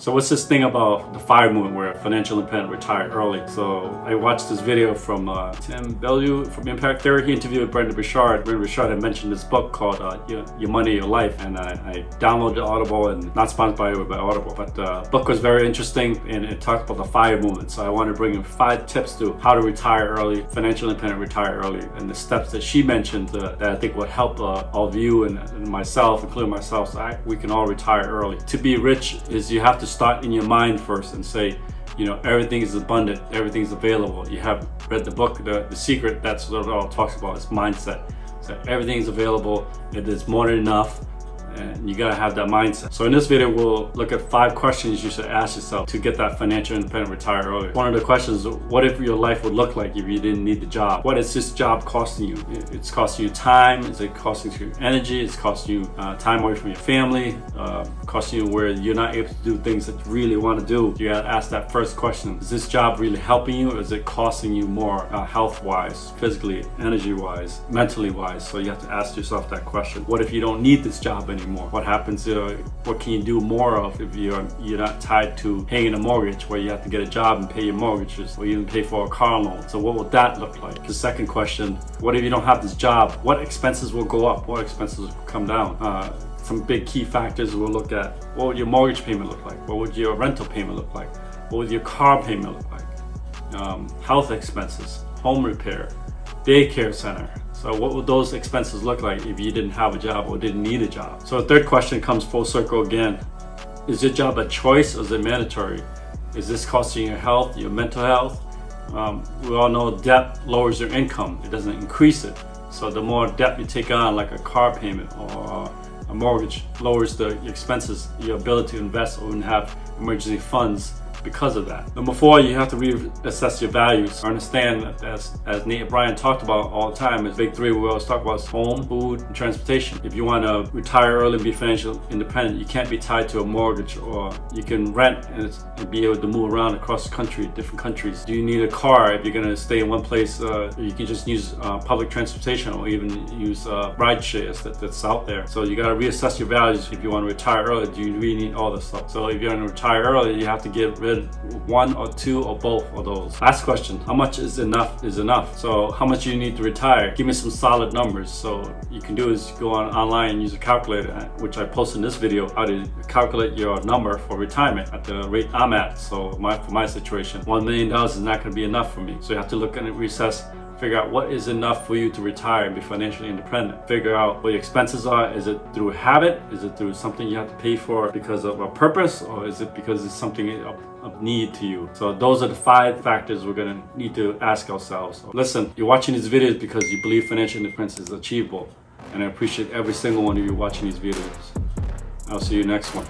So what's this thing about the FIRE movement where financial independent retire early? So I watched this video from Tim Bellew from Impact Theory. He interviewed Brendon Burchard. Brendon Burchard had mentioned this book called Your Money, Your Life, and I downloaded Audible, and not sponsored by Audible, but the book was very interesting and it talked about the FIRE movement. So I want to bring in 5 tips to how to retire early, financial independent retire early, and the steps that she mentioned that I think would help all of you and myself, including myself, so we can all retire early. To be rich is you have to start in your mind first and say, you know, everything is abundant, everything is available. You have read the book, The Secret, that's what it all talks about, is mindset. So everything is available, it is more than enough, and you gotta have that mindset. So in this video, we'll look at 5 questions you should ask yourself to get that financial independent retire early. One of the questions is, what if your life would look like if you didn't need the job? What is this job costing you? It's costing you time, is it costing you energy, it's costing you time away from your family, costing you where you're not able to do things that you really want to do. You gotta ask that first question. Is this job really helping you, or is it costing you more health-wise, physically, energy-wise, mentally-wise? So you have to ask yourself that question. What if you don't need this job anymore? What happens? What can you do more of if you're not tied to paying a mortgage, where you have to get a job and pay your mortgages, or even pay for a car loan? So what would that look like? The second question: what if you don't have this job? What expenses will go up? What expenses will come down? Some big key factors we'll look at. What would your mortgage payment look like? What would your rental payment look like? What would your car payment look like? Health expenses, home repair, daycare center. So what would those expenses look like if you didn't have a job or didn't need a job? So the third question comes full circle again. Is your job a choice, or is it mandatory? Is this costing your health, your mental health? We all know debt lowers your income. It doesn't increase it. So the more debt you take on, like a car payment or a mortgage, lowers the expenses, your ability to invest or even have emergency funds because of that. Number 4, you have to reassess your values. Understand that as Nate and Brian talked about all the time, is big 3 we always talk about is home, food, and transportation. If you want to retire early and be financially independent, you can't be tied to a mortgage, or you can rent and be able to move around across the country, different countries. Do you need a car if you're going to stay in one place? You can just use public transportation, or even use ride shares that's out there. So you got to reassess your values if you want to retire early. Do you really need all this stuff? So if you're going to retire early, you have to get rid of 1 or 2 or both of those. Last question: how much is enough is enough? So how much do you need to retire? Give me some solid numbers. So you can do is go online and use a calculator, which I posted in this video, how to calculate your number for retirement at the rate I'm at. So for my situation, $1 million is not going to be enough for me. So you have to look at it, reassess, figure out what is enough for you to retire and be financially independent. Figure out what your expenses are. Is it through habit? Is it through something you have to pay for because of a purpose? Or is it because it's something of need to you? So those are the 5 factors we're going to need to ask ourselves. So listen, you're watching these videos because you believe financial independence is achievable. And I appreciate every single one of you watching these videos. I'll see you next one.